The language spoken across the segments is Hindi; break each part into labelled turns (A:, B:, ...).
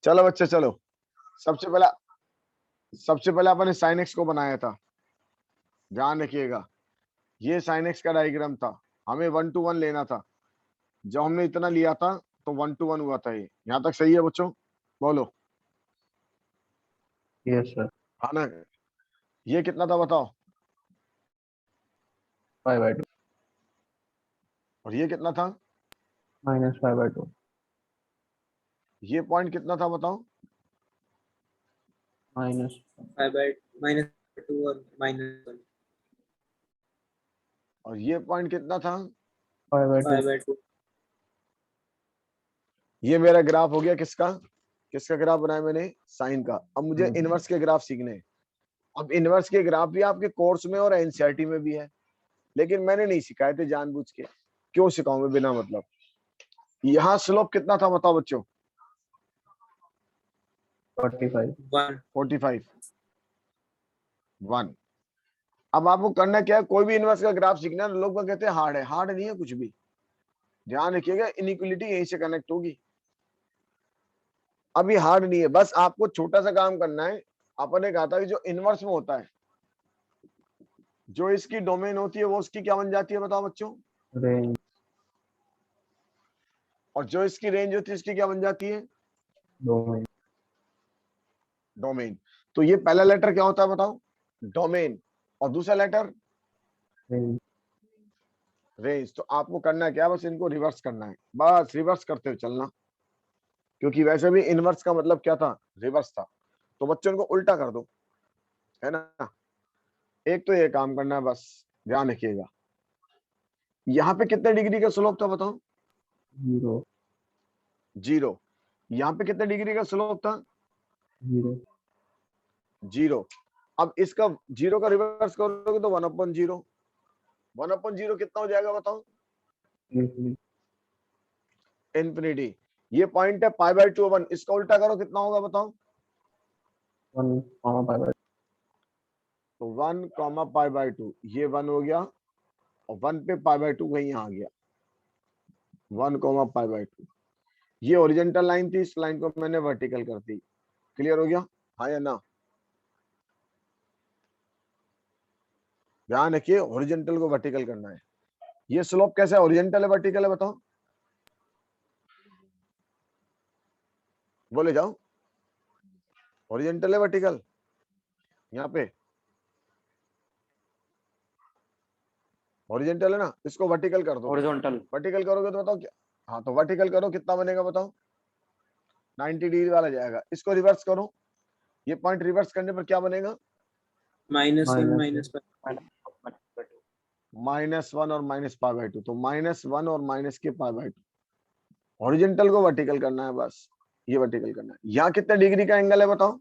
A: चलो बच्चे चलो, सबसे पहला सबसे पहले अपन ने साइन एक्स को बनाया था, ध्यान रखिएगा। ये साइन एक्स का डायग्राम था, हमें 1 to 1 लेना था। जब हमने इतना लिया था तो 1 to 1 हुआ था। ये यहाँ तक सही है बच्चों? बोलो।
B: Yes sir.
A: हाँ ना? ये कितना था बताओ?
B: 5/2
A: और ये कितना था?
B: -5/2
A: ये पॉइंट कितना था बताओ?
B: माइनस
C: -2 और -1
A: और ये पॉइंट कितना था?
B: 5/2
C: 5/2।
A: ये मेरा ग्राफ हो गया किसका? किसका ग्राफ बनाया मैंने? साइन का। अब मुझे इनवर्स के ग्राफ सीखने हैं। अब इनवर्स के ग्राफ भी आपके कोर्स में और एनसीईआरटी में भी है, लेकिन मैंने नहीं सिखाए थे जानबूझ के। क्यों सिखाऊंगे बिना मतलब? यहाँ स्लोप कितना था बताओ बच्चों?
B: 45
A: 45 1। अब आपको करना क्या है, कोई भी इनवर्स का ग्राफ सीखना है, लोग कहते हैं हार्ड है। हार्ड नहीं है कुछ भी, ध्यान रखिएगा। इनइक्वालिटी यहीं से कनेक्ट होगी। अब ये हार्ड नहीं है, बस आपको छोटा सा काम करना है। अपन ने कहा था कि जो इनवर्स में होता है, जो इसकी डोमेन होती है वो उसकी क्या बन जाती है बताओ बच्चों?
B: रेंज
A: और जो इसकी रेंज होती है इसकी क्या बन जाती है?
B: Domain
A: domain. तो ये पहला लेटर क्या होता है बताओ? डोमेन। और दूसरा लेटर
B: रेंज
A: रेंज। तो आपको करना क्या है, बस इनको रिवर्स करना है, बस रिवर्स करते हुए चलना। क्योंकि वैसे भी इनवर्स का मतलब क्या था? रिवर्स था। तो बच्चों को उल्टा कर दो, है ना? एक तो ये काम करना है, बस ध्यान रखिएगा। यहाँ पे कितने डिग्री का स्लोप था बताओ?
B: 0
A: 0। यहाँ पे कितने डिग्री का स्लोप था?
B: 0
A: 0। अब इसका 0 का रिवर्स करोगे तो 1/0। 1/0 कितना हो जाएगा बताओ? इन्फिनिटी। ये पॉइंट है π/2 1। इसका उल्टा करो कितना होगा बताओ?
B: 1, 5/2
A: तो 1, π/2, ये 1 हो गया। और 1 पे π/2 वही आ गया। 1, π/2। ये ओरिजेंटल लाइन थी, इस लाइन को मैंने वर्टिकल कर दी। क्लियर हो गया? हाँ या ना? ध्यान रखिए, ओरिजेंटल को वर्टिकल करना है। ये स्लोप कैसा है? ओरिजेंटल है वर्टिकल है बताओ? बोले जाओ। ओरिजेंटल है वर्टिकल? यहाँ पे ओरिजेंटल है ना? इसको वर्टिकल कर दो।
C: हॉरिजॉन्टल।
A: वर्टिकल करोगे तो बताओ क्या? हाँ, तो वर्टिकल करो कितना बनेगा बताओ? 90 डिग्री वाला जाएगा। इसको रिवर्स करो, ये पॉइंट रिवर्स करने पर क्या बनेगा?
C: -1
B: -1
A: -1 और -π/2। तो -1 और माइनस के π/2। हॉरिजॉन्टल को वर्टिकल करना है, बस ये वर्टिकल करना है। यहाँ कितने डिग्री का एंगल है बताओ?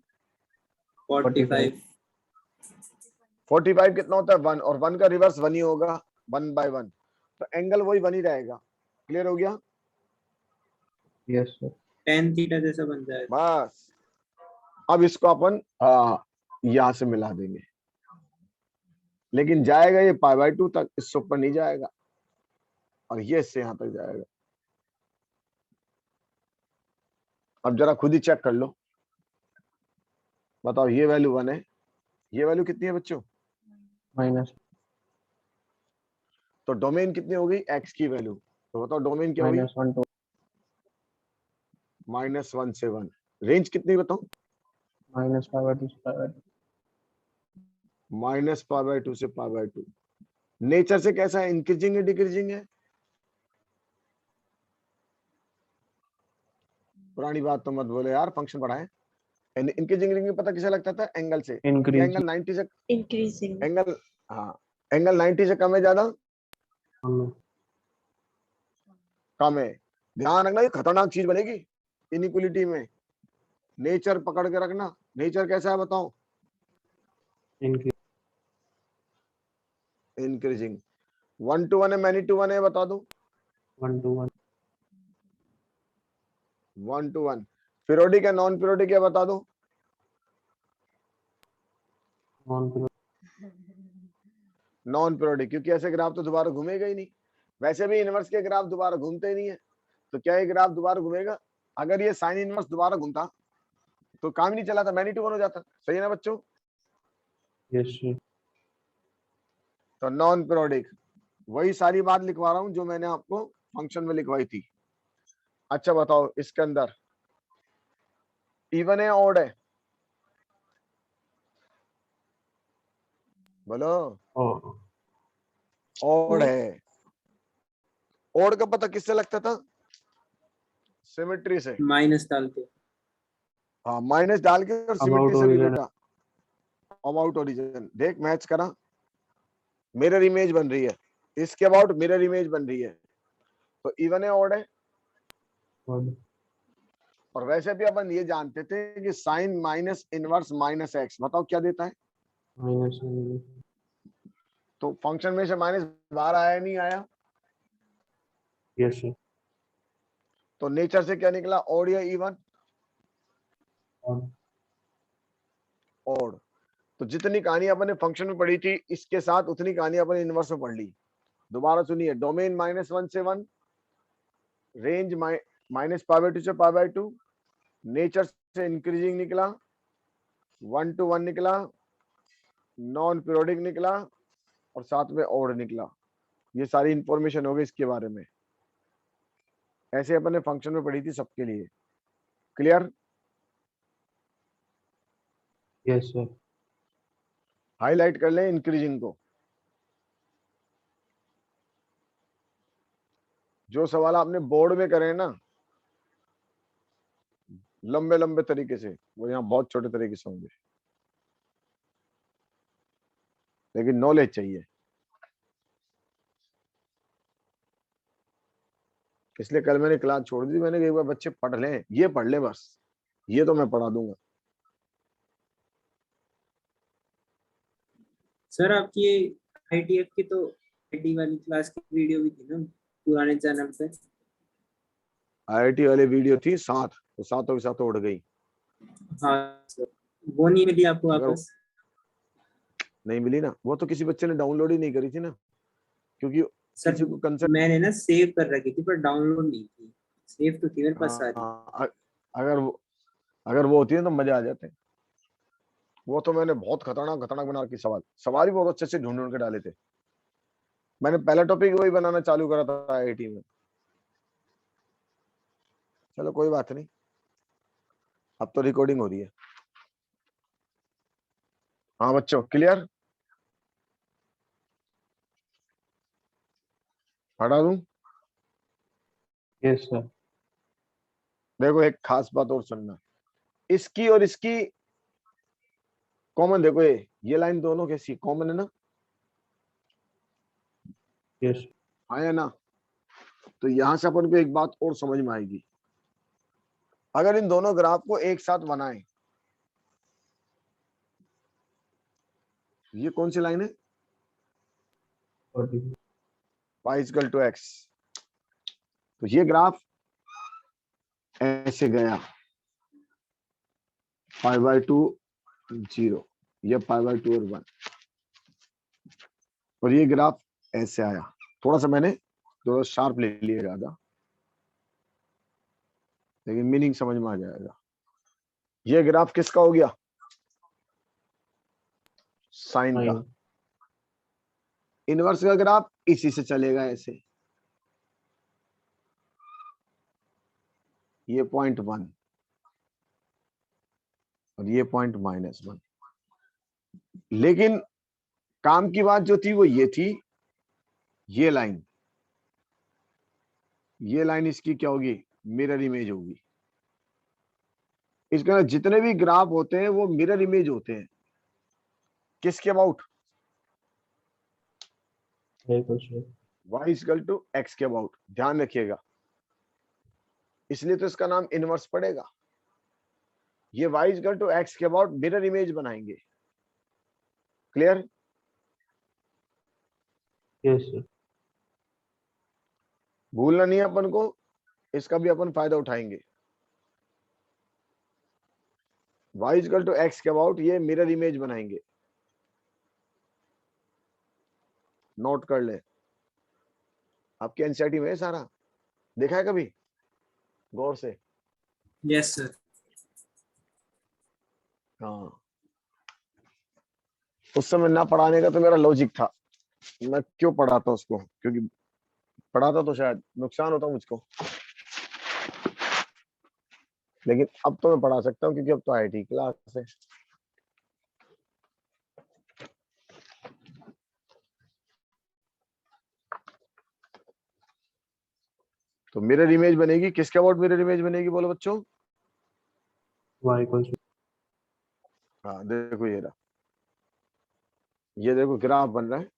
C: 45।
A: 45 कितना होता है? 1। और 1 का रिवर्स 1 ही होगा, 1/1। तो एंगल वही 1 ही रहेगा। क्लियर हो गया?
B: Yes sir.
C: tan थीटा जैसा बन जाएगा।
A: बस अब इसको अपन यहाँ से मिला देंगे, लेकिन जाएगा ये π/2 तक, इससे ऊपर नहीं जाएगा। और ये इससे यहाँ तक जाएगा। अब जरा खुद ही चेक कर लो, बताओ। ये वैल्यू 1 है, ये वैल्यू कितनी है बच्चों?
B: माइनस
A: तो डोमेन कितनी हो गई? एक्स की वैल्यू। तो बताओ डोमेन क्या होगी?
B: -1 to
A: -1 से 1। रेंज कितनी बताओ?
B: -5/2 से 5/2
A: -π/2 से π/2। नेचर से कैसा है? इंक्रीजिंग है डिक्रीजिंग है? पुरानी बात तो मत बोले यार, फंक्शन पढ़ा है। इंक्रीजिंग पता किसे लगता था? एंगल से। ये
B: इंक्रीज
A: एंगल 90 से
D: इंक्रीजिंग।
A: एंगल, हाँ, एंगल 90 से कम है ज्यादा? कम है। ध्यान रखना, ये खतरनाक चीज बनेगी इनइक्वालिटी में। नेचर पकड़ के रखना। नेचर कैसा है बताओ?
B: Increase
A: increasing. 1 to 1 है, मैनी टू 1 है? बता दो।
B: 1 to 1
A: 1 to 1। पीरियोडिक है नॉन पीरियोडिक है? बता दो।
B: नॉन
A: नॉन पीरियोडिक, क्योंकि ऐसे ग्राफ तो दोबारा घूमेगा ही नहीं। वैसे भी इनवर्स के ग्राफ दोबारा घूमते ही नहीं है, तो क्या ये ग्राफ दोबारा घूमेगा? अगर ये साइन इनवर्स दोबारा घूमता तो काम ही नहीं चला था, मैनी टू वन हो जाता। सही है ना बच्चों?
B: Yes, sir.
A: तो नॉन पीरियोडिक, वही सारी बात लिखवा रहा हूं जो मैंने आपको फंक्शन में लिखवाई थी। अच्छा बताओ, इसके अंदर इवन है ऑड है? बोलो।
B: Oh,
A: ऑड है। ऑड का पता किससे लगता था? सिमेट्री से।
C: माइनस डाल के।
A: हाँ, माइनस डाल के और
B: about
A: सिमेट्री से भी
B: origin.
A: बेटा। अबाउट ओरिजिन देख, मैच करा, मिरर इमेज बन रही है, इसके अबाउट मिरर इमेज बन रही है। तो इवन है ऑड है?
B: Odd.
A: और वैसे भी अपन ये जानते थे कि sine minus inverse minus x, बताओ क्या देता है?
B: Minus one.
A: तो फंक्शन में से माइनस बाहर आया नहीं आया?
B: Yes, sir.
A: तो नेचर से क्या निकला, ऑड या इवन?
B: Odd.
A: ऑड। तो जितनी कहानी अपन ने फंक्शन में पढ़ी थी, इसके साथ उतनी कहानी अपन इनवर्स में पढ़ ली। दोबारा सुनिए, डोमेन -1 से 1, रेंज -π/2 से π/2, नेचर से इंक्रीजिंग निकला, 1 to 1 निकला, नॉन पीरियोडिक निकला, और साथ में ऑड निकला। ये सारी इंफॉर्मेशन हो गई इसके बारे में। ऐसे अपन ने फंक्शन में पढ़ी थी सबके लिए। क्लियर?
B: Yes, sir.
A: हाईलाइट कर लें इंक्रीजिंग को। जो सवाल आपने बोर्ड में करे ना लंबे लंबे तरीके से, वो यहाँ बहुत छोटे तरीके से होंगे, लेकिन नॉलेज चाहिए। इसलिए कल मैंने क्लास छोड़ दी, मैंने कहा एक बार बच्चे पढ़ लें, ये पढ़ लें बस, ये तो मैं पढ़ा दूंगा।
C: सर आपकी ITF की तो आईटी वाली क्लास की वीडियो भी थी ना पुराने चैनल पे?
A: IIT वाली वीडियो थी 7, तो सातों के साथ उड़ गई।
C: हाँ सर, वो नहीं मिली आपको
A: अगर
C: वापस?
A: नहीं मिली ना, वो तो किसी बच्चे ने डाउनलोड ही नहीं करी थी ना, क्योंकि
C: सर
A: किसी को कंसर्ट।
C: मैंने ना सेव कर रखी थी पर डाउनलोड नहीं की। सेव तो थी मेरे पास सारी।
A: अगर वो होती है तो मजे आ जाते। वो तो मैंने बहुत खतरनाक खतरनाक बना के सवाल ही बहुत अच्छे से ढूंढ ढूंढ के डाले थे। मैंने पहला टॉपिक वही बनाना चालू करा था IIT में। चलो कोई बात नहीं, अब तो रिकॉर्डिंग हो रही है। हाँ बच्चों, क्लियर? हटा दूं?
B: Yes, sir.
A: देखो एक खास बात और सुनना, इसकी और इसकी कॉमन देखो, ये लाइन दोनों कैसी कॉमन है ना?
B: Yes.
A: आया ना? तो यहां से अपन को एक बात और समझ में आएगी, अगर इन दोनों ग्राफ को एक साथ बनाएं, ये कौन सी लाइन है?
B: Odd.
A: y = x। तो ये ग्राफ ऐसे गया, π/2 0, ये π/2 और 1, और ये ग्राफ ऐसे आया। थोड़ा सा मैंने थोड़ा शार्प ले लिया ज्यादा, लेकिन मीनिंग समझ में आ जाएगा। ये ग्राफ किसका हो गया? साइन का।
B: Nine.
A: इनवर्स का ग्राफ इसी से चलेगा ऐसे, ये .1 और ये .-1। लेकिन काम की बात जो थी वो ये थी, ये लाइन इसकी क्या होगी? मिरर इमेज होगी। इसके अंदर जितने भी ग्राफ होते हैं वो मिरर इमेज होते हैं। किसके about?
B: Yes, sir.
A: y = x के अबाउट। ध्यान रखिएगा, इसलिए तो इसका नाम इनवर्स पड़ेगा। ये y = x के अबाउट मिरर इमेज बनाएंगे। क्लियर?
B: Yes, sir.
A: भूलना नहीं है अपन को, इसका भी अपन फायदा उठाएंगे। y = x के अबाउट ये मिरर इमेज बनाएंगे। नोट कर ले, आपके एनसीईआरटी में है सारा, देखा है कभी गौर से?
C: Yes sir.
A: हाँ, उस समय ना पढ़ाने का तो मेरा लॉजिक था, मैं क्यों पढ़ाता उसको, क्योंकि पढ़ाता तो शायद नुकसान होता मुझको, लेकिन अब तो मैं पढ़ा सकता हूँ क्योंकि अब तो आईटी क्लास है। तो मिरर इमेज बनेगी, किसके अबाउट मिरर इमेज बनेगी बोलो बच्चों?
B: y equals to
A: हाँ देखो ये रहा, ये देखो ग्राफ बन रहा है,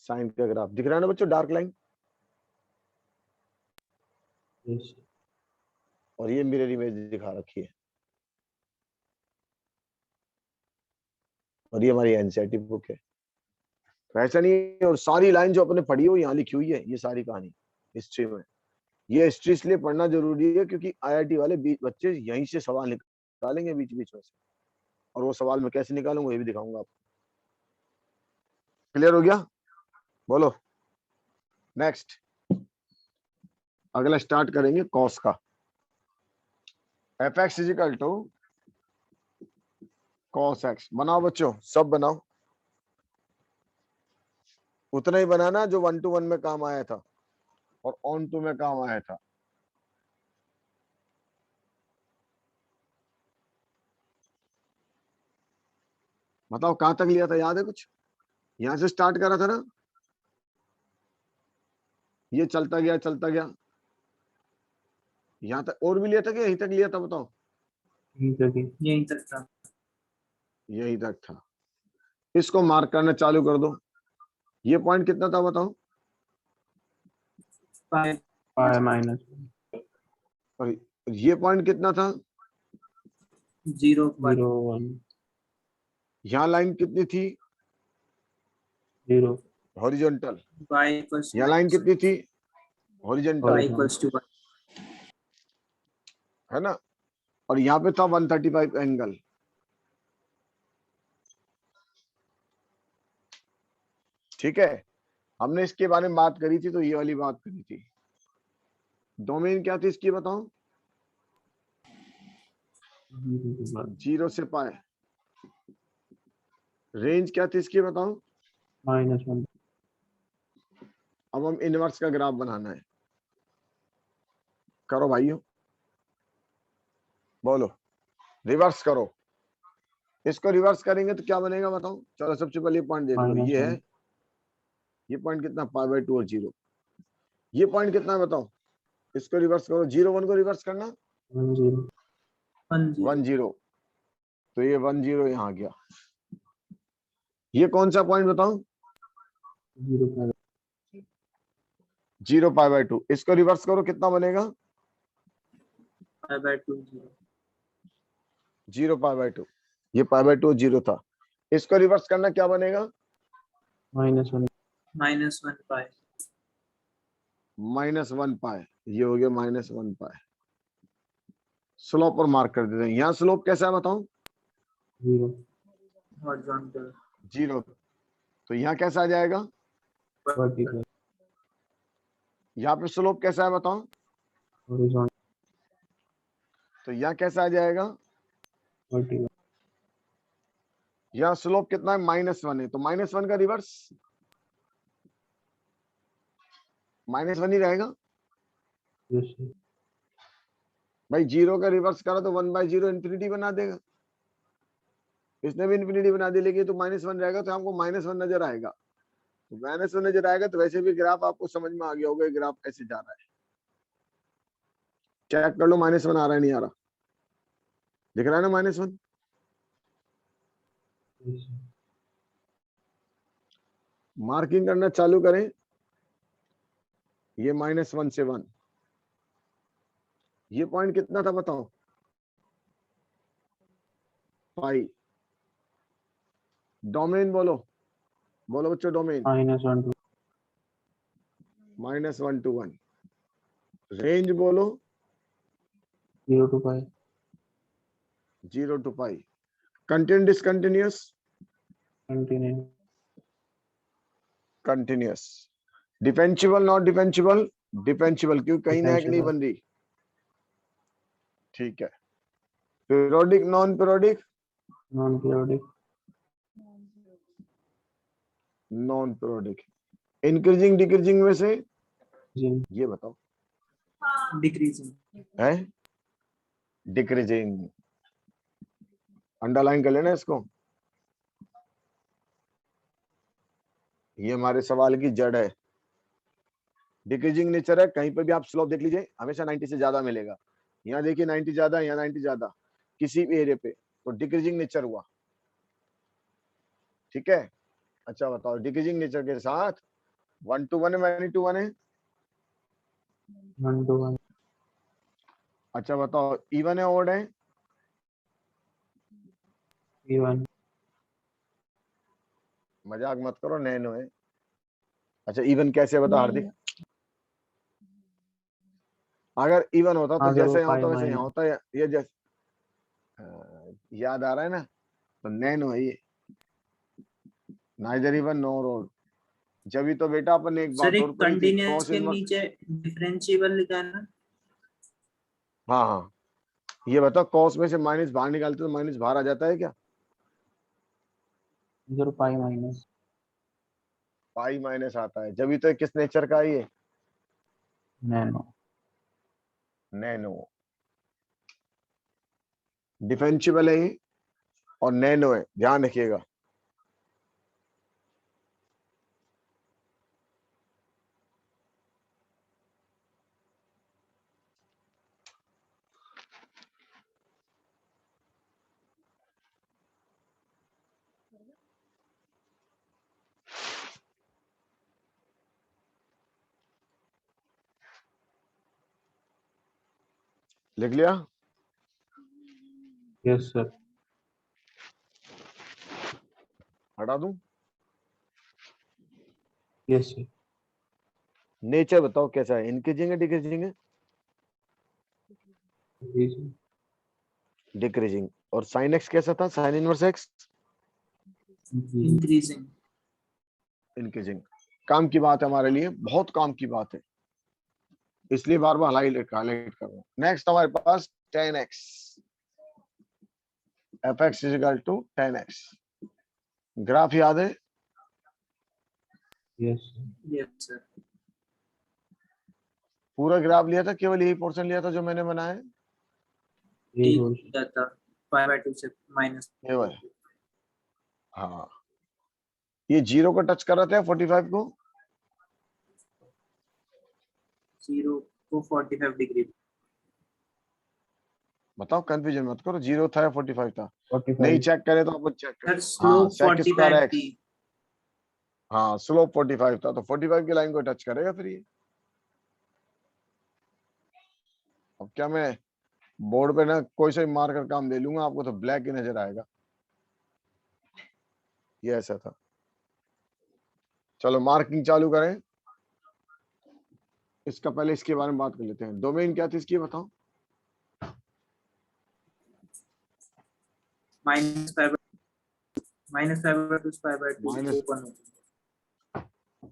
A: साइन का ग्राफ दिख रहा है ना बच्चों, डार्क लाइन,
B: yes
A: और ये मिरर इमेज दिखा रखी है, और ये हमारी एनसीईआरटी बुक है। तो ऐसा नहीं है, और सारी लाइन जो अपने पढ़ी हो यहाँ लिखी हुई है, ये सारी कहानी हिस्ट्री में। ये हिस्ट्री इसलिए पढ़ना जरूरी है क्योंकि आईआईटी वाले बच्चे यहीं से सवाल निकालेंगे बीच बीच में से, और वो सवाल मैं कैसे निकालूंगा ये भी दिखाऊंगा आपको। क्लियर हो गया? बोलो नेक्स्ट। अगला स्टार्ट करेंगे कॉस का। F x equal to cos x. बनाओ बच्चों, सब बनाओ, उतना ही बनाना जो 1 to 1 में काम आया था और ऑन टू में काम आया था। बताओ कहां तक लिया था, याद है कुछ? यहां से स्टार्ट करा था ना, ये चलता गया, यहां तक, और भी लिया था कि यहीं तक लिया था बताओ?
C: यहीं तक था।
A: यहीं तक था। इसको मार्क करना चालू कर दो। ये पॉइंट कितना था बताओ?
C: पाई
B: y minus
A: और ये पॉइंट कितना था?
C: 0
B: 0 1
A: यहाँ लाइन कितनी थी?
B: 0
A: हॉरिजॉन्टल।
C: y equals to
A: यहाँ लाइन कितनी थी? Horizontal,
C: y equals to 1।
A: है ना? और यहाँ पे था 135 एंगल। ठीक है, हमने इसके बारे में बात करी थी, तो ये वाली बात करी थी। डोमेन क्या थी इसकी बताओ?
B: 0 to 1
A: 0 से पाए। रेंज क्या थी इसकी बताओ?
B: -1
A: अब हम इनवर्स का ग्राफ बनाना है। करो भाइयों, बोलो, रिवर्स करो। इसको रिवर्स करेंगे तो क्या बनेगा बताओ? चलो सबसे पहले पॉइंट देख लो, ये है,
B: 1
A: ये पॉइंट कितना? π/2 और 0। ये पॉइंट कितना है बताओ? इसको रिवर्स करो, 0 1 को रिवर्स करना,
B: 1 0
A: 1 0, तो ये 1 0 यहाँ आ गया। ये कौन सा पॉइंट बताओ?
B: 0 5
A: 0 π/2। इसको रिवर्स करो, कितना बनेगा?
C: π/2
A: 0 π/2। ये π/2 0 था। इसको रिवर्स करना क्या बनेगा?
B: -1
C: -1 पाई।
A: -1 पाए। ये हो गया -1 पाए। स्लोप पर मार्क कर देते हैं। यहाँ स्लोप कैसा है बताओ?
B: 0
C: हॉरिजॉन्टल
A: 0। तो यहाँ कैसा आ जाएगा?
B: vertical
A: यहाँ पे स्लोप कैसा है बताओ?
B: horizontal
A: तो यहाँ कैसा आ जाएगा?
B: vertical
A: यहाँ स्लोप कितना है? -1 है, तो -1 का रिवर्स -1 ही रहेगा
B: yes sir.
A: भाई। 0 का रिवर्स करा तो 1/0 इंफिनिटी बना देगा। इसने भी इंफिनिटी बना दी, लेकिन तो -1 रहेगा, तो हमको -1 नजर आएगा। तो -1 नजर आएगा, तो वैसे भी ग्राफ आपको समझ में आ गया होगा, ग्राफ ऐसे जा रहा है। चेक कर लो -1 आ रहा है नहीं आ रहा, दिख रहा है ना -1?
B: Yes sir.
A: मार्किंग करना चालू करें। ये -1 से 1। ये पॉइंट कितना था बताओ? पाई। डोमेन बोलो, बोलो बच्चों, डोमेन
B: -1 to
A: -1 to 1। रेंज बोलो
B: 0 to pi
A: 0 to pi. Continue discontinuous?
B: continuous
A: continuous. Defensible not defensible? Defensible, क्यों? कहीं नैक नहीं
B: Defensible.
A: बन रही। ठीक है, periodic non periodic?
B: Non periodic,
A: non periodic. Increasing decreasing में से
B: जी
A: ये बताओ।
C: डिक्रीजिंग।
A: है डिक्रीजिंग, अंडरलाइन कर लेना इसको, ये हमारे सवाल की जड़ है। डिक्रीजिंग नेचर है, कहीं पर भी आप स्लोप देख लीजिए हमेशा 90 से ज्यादा मिलेगा। यहाँ देखिए 90 ज्यादा, यहाँ 90 ज्यादा, किसी भी एरिया पे तो डिक्रीजिंग नेचर हुआ। ठीक है, अच्छा बताओ डिक्रीजिंग नेचर के साथ 1 to 1 है, मैनी टू 1 है?
B: 1 to 1,
A: अच्छा बताओ इवन है ऑड है?
B: even,
A: मजाक मत करो, नैनो है। अच्छा इवन कैसे बता हार्दिक? अगर इवन होता तो
B: हाँ
A: जैसे
B: जरूर,
A: यहाँ होता
B: पाई
A: वैसे यहाँ
B: माइनस,
A: होता, ये जैसे याद आ रहा है ना, तो नैनो है ये, नाइदर इवन नॉर ऑड। जब ही तो बेटा अपन ने एक
C: सर
A: बात
C: एक
A: और पढ़ी थी,
C: कंटिन्यूअस
A: कॉस
C: के
A: इनवर्स।
C: नीचे डिफरेंशिएबल लिखा है ना।
A: हाँ हाँ, ये बताओ कॉस में से माइनस बाहर निकालते तो माइनस बाहर आ जाता है क्या?
B: जरूर पाई माइनस,
A: पाई माइनस आता है, जब ही तो ये किस नेचर का है ये?
B: Nano,
A: nano. डिफरेंशिएबल है ये और नैनो है, ध्यान रखिएगा। लिख लिया?
B: यस सर,
A: हटा दूं?
B: यस सर,
A: नेचर बताओ कैसा है, इंक्रीजिंग है डिक्रीजिंग है?
B: जी सर,
A: डिक्रीजिंग। और साइन एक्स कैसा था, साइन इनवर्स एक्स?
B: जी
C: इंक्रीजिंग।
A: इंक्रीजिंग। काम की बात है हमारे लिए, बहुत काम की बात है, इसलिए बार बार हाईलाइट कर रहा हूं। नेक्स्ट हमारे पास tan x, fx is equal to tan x। Graph याद है?
B: Yes
C: yes sir.
A: पूरा ग्राफ लिया था, केवल यही पोर्शन लिया था जो मैंने बनाया है?
B: यही
C: ठीक
B: बोल,
C: किया था, 5/2 से माइनस।
A: केवल, हाँ। ये 0 को टच कर रहा था 45 को?
C: 0 को 45 डिग्री।
A: बताओ, कंफ्यूजन मत करो, 0 था या 45 था?
B: 45,
A: नहीं चेक करे तो अपन चेक
C: सर
A: करें। हाँ,
C: स्लोप
A: sec स्क्वायर
C: 45
A: एक्स,
C: थी।
A: हाँ स्लोप 45 था, तो 45 की लाइन को टच करेगा फिर ये। अब क्या मैं बोर्ड पे ना कोई सा मार्कर काम ले लूंगा, आपको तो ब्लैक ही नजर आएगा। ये ऐसा था। चलो मार्किंग चालू करें, इसका पहले इसके बारे में बात कर लेते हैं। डोमेन क्या थी इसकी बताओ?
C: -5/2 -5/2
A: minus,
C: open.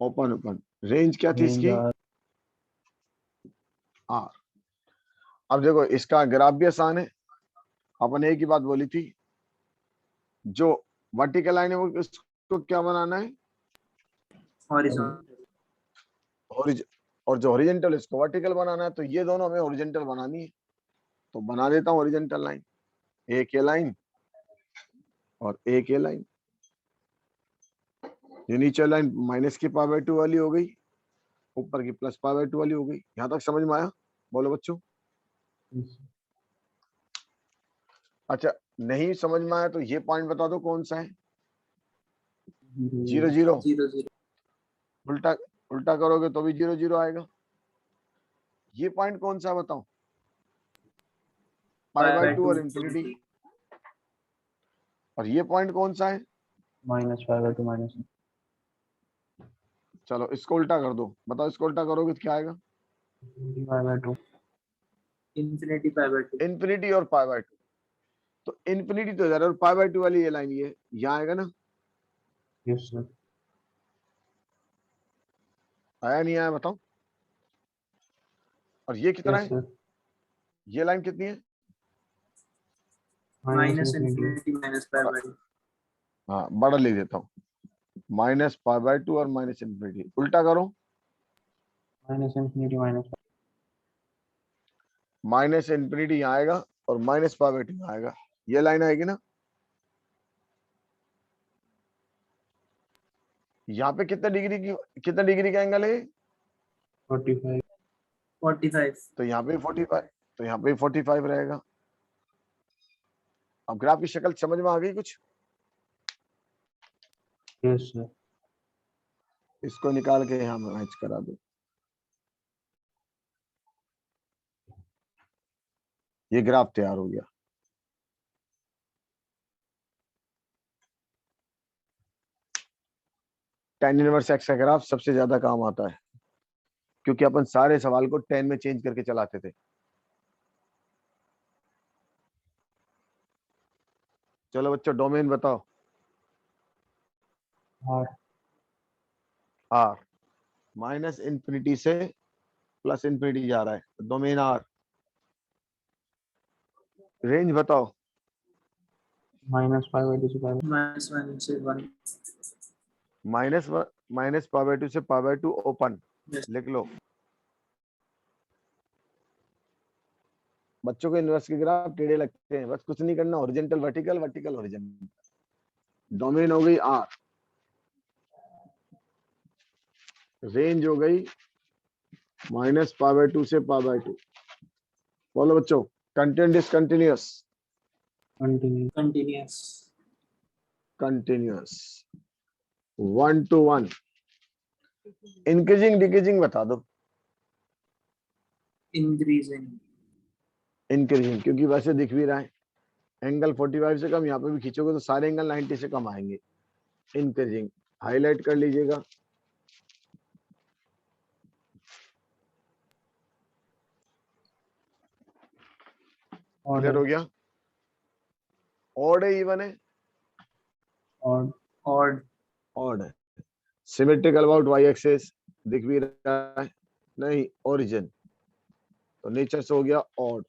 A: Open open. Range क्या थी
B: रेंज
A: इसकी? आर। अब देखो इसका ग्राफ भी आसान है, अपन एक ही बात बोली थी, जो वर्टिकल लाइन है वो इसको क्या बनाना है?
C: हॉरिजॉन्टल।
A: हॉरिज और जो हॉरिजेंटल इसको वर्टिकल बनाना है, तो ये दोनों हमें हॉरिजेंटल बनानी है, तो बना देता हूँ हॉरिजेंटल लाइन। एक ये लाइन और एक ये लाइन। ये नीचे लाइन माइनस की π/2 वाली हो गई, ऊपर की प्लस π/2 वाली हो गई। यहाँ तक समझ में आया? बोलो बच्चों। अच्छा नहीं समझ में आया तो ये पॉइंट बता दो कौन सा है? 0 0।
C: 0 0।
A: उल्टा उल्टा करोगे तो भी 0 0 आएगा। ये पॉइंट कौन सा है बताओ? π/2 और इंफिनिटी। और ये पॉइंट कौन सा है?
B: -5/2 माइनस,
A: चलो इसको उल्टा कर दो, बताओ इसको उल्टा करोगे तो क्या आएगा?
B: 5/2,
C: इंफिनिटी π/2।
A: इंफिनिटी और π/2। तो इंफिनिटी तो इधर और π/2 वाली ये लाइन ये यहाँ आएगा ना?
B: यस सर,
A: आया नहीं आया बताओ? और ये कितना
B: यस
A: है?
B: सर,
A: ये लाइन कितनी है?
C: Minus infinity minus pi by two.
A: हाँ बड़ा लिख देता हूँ, माइनस पाई बाय टू और माइनस इन्फिनिटी, उल्टा करो,
B: minus infinity minus
A: minus infinity यहाँ आएगा और माइनस पाई बाय टू यहाँ आएगा, ये लाइन आएगी ना। यहाँ पे कितना डिग्री का एंगल है,
B: 45
C: 45।
A: तो यहाँ पे 45, तो यहाँ पे 45 रहेगा। अब ग्राफ की शक्ल समझ में आ गई कुछ,
B: यस सर।
A: इसको निकाल के यहाँ मैच करा दो, ये ग्राफ तैयार हो गया। tan इनवर्स एक्स का ग्राफ सबसे ज्यादा काम आता है, क्योंकि अपन सारे सवाल को tan में चेंज करके चलाते थे। चलो बच्चों डोमेन बताओ,
B: आर
A: आर, माइनस इन्फिनिटी से प्लस इन्फिनिटी जा रहा है, डोमेन आर। रेंज बताओ,
B: माइनस पाई बाय टू से पाई
C: माइनस 1 से 1।
A: माइनस पाई बाय टू से pi by two open,
C: Yes.
A: लिख लो। बच्चों को इनवर्स के ग्राफ टेढ़े लगते हैं, बस कुछ नहीं करना, horizontal vertical, vertical horizontal. Domain हो गई आर, रेंज हो गई माइनस पाई बाय टू से पाई बाय टू। बोलो बच्चों, content is continuous,
B: continue
C: continuous.
A: Continuous 1 to 1। Increasing decreasing बता दो,
C: इंक्रीजिंग।
A: इंक्रीजिंग क्योंकि वैसे दिख भी रहा है, एंगल 45 से कम, यहाँ पे भी खींचोगे तो सारे एंगल 90 से कम आएंगे। इंक्रीजिंग हाईलाइट कर लीजिएगा, क्लियर हो गया। ऑड है इवन है,
B: और
C: ऑड।
A: ऑड है। सिमेट्रिकल अबाउट वाई एक्सिस, दिख भी रहा है, नहीं ओरिजिन, तो नेचर से हो गया ऑड।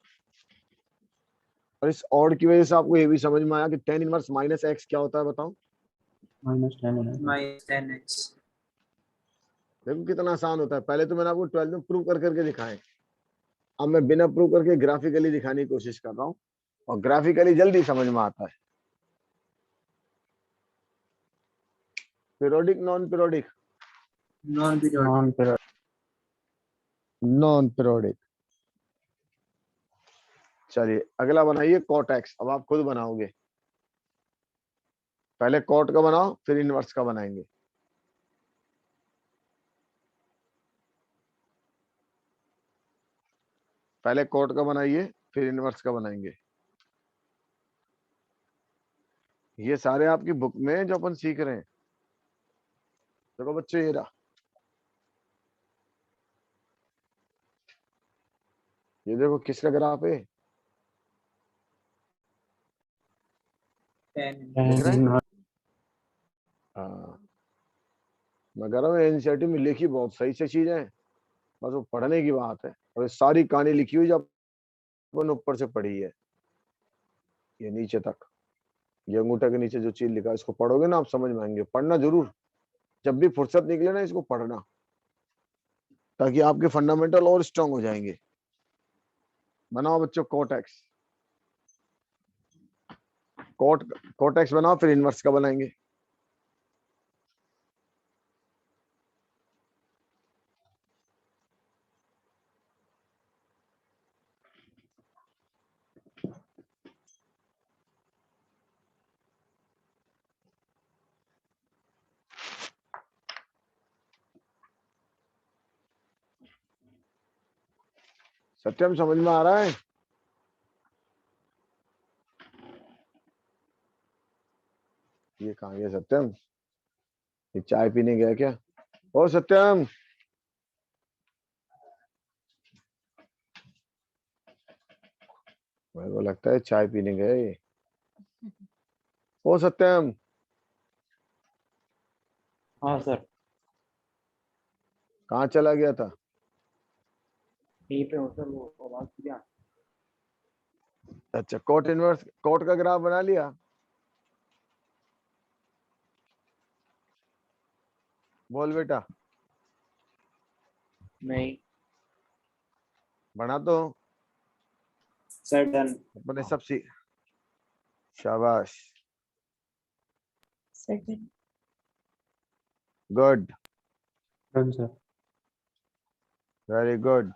A: और इस ऑड की वजह से आपको ये भी समझ में आया कि tan इनवर्स माइनस एक्स क्या होता है, बताओ।
B: माइनस 10 है।
C: Minus 10x।
A: देखो कितना आसान होता है, पहले तो मैंने आपको 12 में प्रूव कर करके दिखाए, अब मैं बिना प्रूव करके ग्राफिकली दिखाने की कोशिश कर रहा हूँ, और ग्राफिकली जल्दी समझ में आता है। Periodic non periodic,
C: non periodic.
B: Non period
A: non periodic. चलिए अगला बनाइए कॉट एक्स, अब आप खुद बनाओगे, पहले कॉट का बनाओ फिर इनवर्स का बनाएंगे। पहले कॉट का बनाइए फिर इनवर्स का बनाएंगे। ये सारे आपकी बुक में जो अपन सीख रहे हैं, देखो बच्चों ये रहा, ये देखो किसका ग्राफ है,
C: 10।
A: दिख रहा है। हाँ मैं कह रहा हूँ एनसीईआरटी में लिखी बहुत सही से चीजें हैं, बस वो पढ़ने की बात है। और ये सारी कहानी लिखी हुई जो अपन ऊपर से पढ़ी है, ये नीचे तक, ये अंगूठा के नीचे जो चीज लिखा है, इसको पढ़ोगे ना आप समझ में आएंगे। पढ़ना जरूर, जब भी फुर्सत निकले ना इसको पढ़ना, ताकि आपके फंडामेंटल और स्ट्रांग हो जाएंगे। बनाओ बच्चों कोट एक्स, कोट एक्स बनाओ फिर इनवर्स का बनाएंगे। सत्यम समझ में आ रहा है, ये कहाँ गया सत्यम, ये चाय पीने गया क्या? ओ सत्यम, मेरे को लगता है चाय पीने गए। ओ सत्यम,
B: हाँ सर।
A: कहाँ चला गया था?
B: यहीं पे हो सर, वो आवाज क्या
A: अच्छा, कोट इनवर्स, कोट का ग्राफ बना लिया? बोल बेटा,
C: नहीं
A: बना दो।
C: Sir, done.
A: अपने सब सी, शाबाश,
D: second
A: good,
B: done sir.
A: Very good.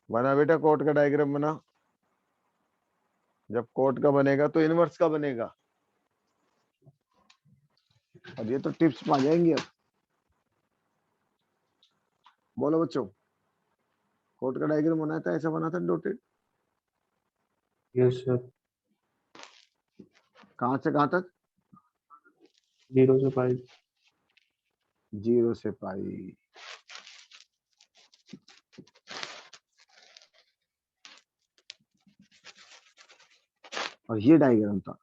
A: बना बेटा, कोट का डायग्राम बना। जब कोट का बनेगा तो इनवर्स का बनेगा। और ये तो टिप्स आ जाएंगी अब। बोलो बच्चों, कोट का डायग्राम बनाया था, ऐसा बना था डॉटेड?
B: Yes sir.
A: कहां से कहां तक?
B: 0 से 5।
A: 0 से पाई। और ये डायग्राम था।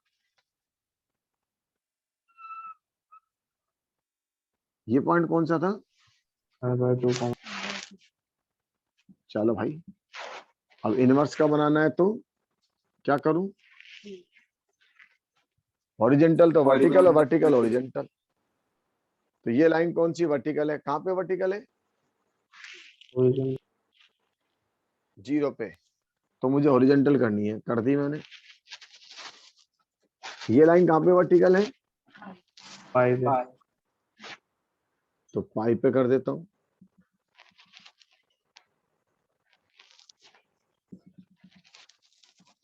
A: ये पॉइंट कौन सा था?
B: 5/2,
A: चलो भाई, अब इनवर्स का बनाना है तो क्या करूं? हॉरिजेंटल तो वर्टिकल और वर्टिकल हॉरिजेंटल। तो ये लाइन कौन सी वर्टिकल है? कहां पे वर्टिकल है?
B: ओरिजिन
A: 0 पे। तो मुझे हॉरिजेंटल करनी है, कर दी मैंने। ये लाइन कहां पे वर्टिकल है?
B: 5 है।
A: तो पाई पे कर देता हूं।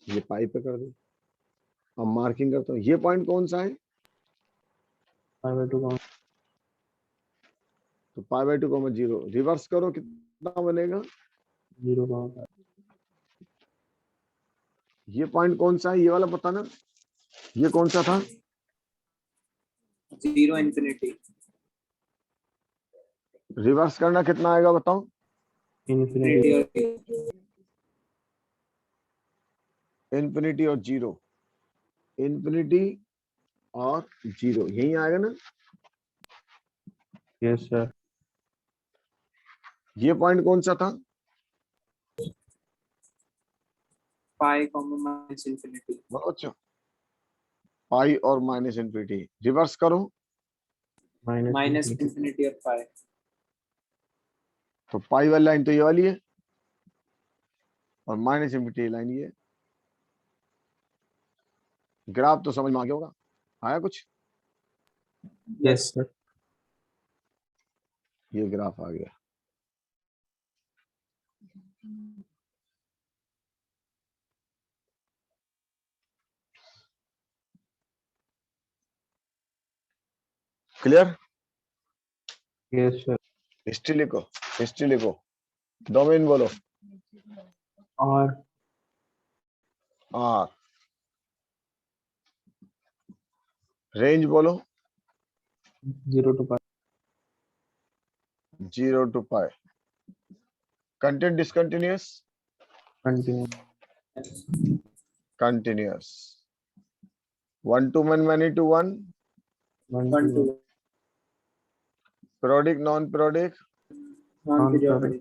A: ये पाई पे कर दो। अब मार्किंग करता हूँ। ये पॉइंट कौन सा है?
B: 5/2,
A: तो पाई बाई 2,0। रिवर्स करो, कितना बनेगा?
B: 0,
A: ये पॉइंट कौन सा है? ये वाला बताना। ये कौन सा था?
C: 0 इंफिनिटी।
A: रिवर्स करना कितना आएगा बताओ?
B: इन्फिनिटी।
A: इन्फिनिटी और 0। इन्फिनिटी और 0 यही आएगा ना?
B: Yes sir.
A: ये पॉइंट कौन सा था?
C: पाई कॉमा माइनस इंफिनिटी।
A: बहुत अच्छा। पाई और माइनस इन्फिनिटी। रिवर्स करो
C: माइनस इंफिनिटी और पाई।
A: तो पाई वाली लाइन तो ये वाली है, और माइनस इन्फिनिटी लाइन ये है। ग्राफ तो समझ में आ गया होगा। आया कुछ?
B: Yes sir.
A: ये ग्राफ आ गया। क्लियर?
B: Yes sir.
A: हिस्ट्री लिखो, हिस्ट्री लिखो। डोमेन बोलो।
B: और
A: आर। रेंज बोलो।
B: 0 to 5।
A: 0 to pi. Content discontinuous,
B: continue.
A: Continuous. 1 to 1, many to 1,
B: 1
C: 1
B: to
C: to
A: periodic, non-periodic,
C: non-periodic.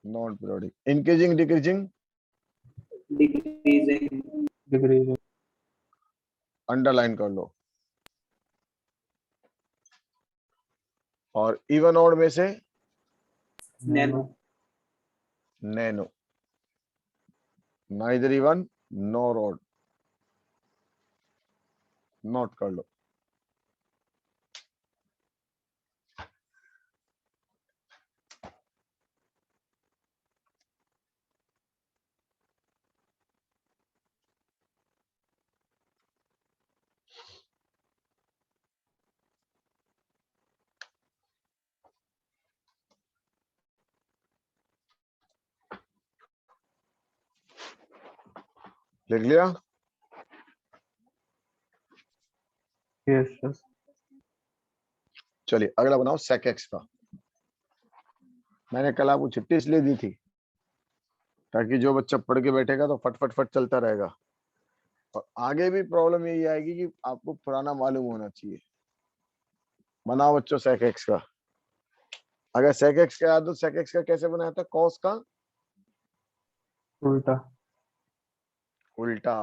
A: non-periodic, increasing, decreasing,
C: Decreasing.
B: Decrease.
A: Underline कर लो। और इवन ऑड में से
C: Nano.
A: Nano. Neither even nor odd, note कर लो। लिख लिया?
B: Yes sir.
A: चलिए अगला बनाओ sec x का। मैंने कल आपको छुट्टी इसलिए दी थी ताकि जो बच्चा पढ़ के बैठेगा तो फट फट फट चलता रहेगा। और आगे भी प्रॉब्लम यही आएगी कि आपको पुराना मालूम होना चाहिए। बनाओ बच्चों sec x का। अगर sec x का याद हो, sec x का कैसे बनाया था? cos का
B: उल्टा।
A: उल्टा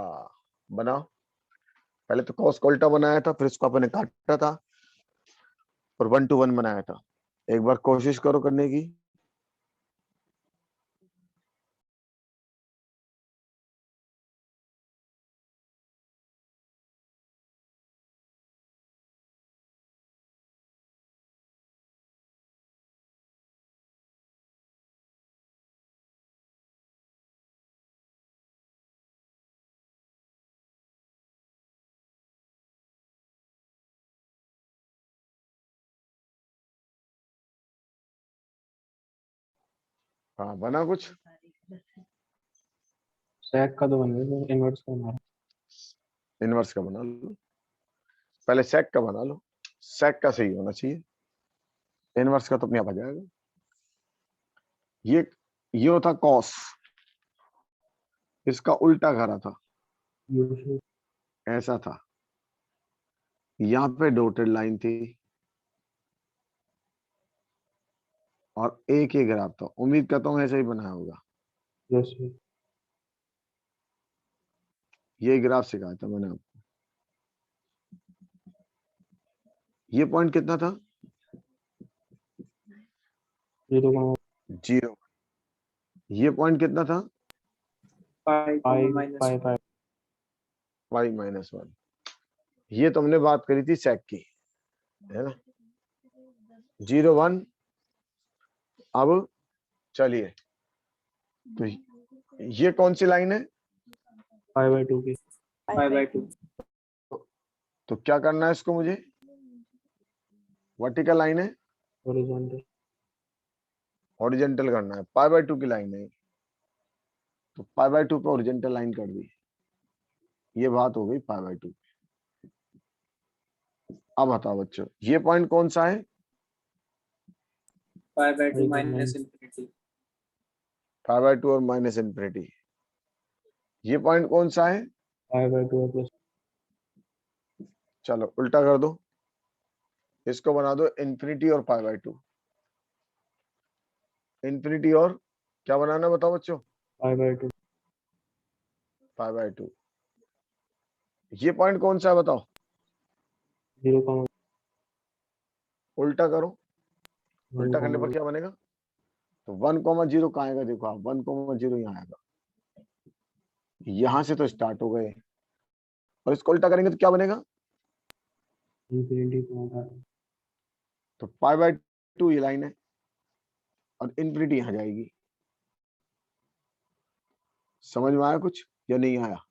A: बनाओ। पहले तो कॉस का उल्टा बनाया था, फिर इसको अपने काटा था और 1 to 1 बनाया था। एक बार कोशिश करो करने की। हाँ बना कुछ।
B: sec का तो बन गया, इनवर्स का बना रहा।
A: इनवर्स का बना लो, पहले सेक का बना लो। सेक का सही होना चाहिए, इनवर्स का तो अपने आप आ जाएगा। ये होता कॉस, इसका उल्टा करा था,
B: U shape।
A: ऐसा था। यहाँ पे डॉटेड लाइन थी और एक ही ग्राफ था। उम्मीद करता हूँ ऐसा ही बनाया होगा।
B: yes sir।
A: ये ग्राफ सिखाया था मैंने आपको। ये पॉइंट कितना था?
B: 0,
A: 0। ये पॉइंट कितना था?
C: 5,
B: 5,
C: -1।
B: 5, 5।
A: y-1। ये तो हमने बात करी थी सेक की, है ना। 0, 1। अब चलिए, तो ये कौन सी लाइन है?
B: 5/2 की।
C: 5/2।
A: तो क्या करना है इसको मुझे? वर्टिकल लाइन है,
B: हॉरिजॉन्टल।
A: हॉरिजेंटल करना है। π/2 की लाइन है, तो π/2 पे हॉरिजेंटल लाइन कर दी। ये बात हो गई π/2। अब बताओ बच्चों, ये पॉइंट कौन सा है?
C: 5/2
B: 5/2
C: माइनस इन्फिनिटी।
A: π/2 और माइनस इन्फिनिटी। ये पॉइंट कौन सा है?
B: 5/2 प्लस।
A: चलो उल्टा कर दो, इसको बना दो इन्फिनिटी और π/2। इन्फिनिटी और क्या बनाना बताओ बच्चों?
B: 5/2।
A: π/2। ये पॉइंट कौन सा है बताओ?
B: 0,
A: उल्टा करो,
B: 1,
A: उल्टा करने पर क्या बनेगा? तो 1,0 कहाँ आएगा? देखो आप, 1,0 यहाँ आएगा। यहां से तो स्टार्ट हो गए, और इसको उल्टा करेंगे तो क्या बनेगा?
B: इन्फिनिटी पॉइंट है।
A: तो π/2 ये लाइन है और इन्फिनिटी यहाँ जाएगी। समझ में आया कुछ या नहीं आया?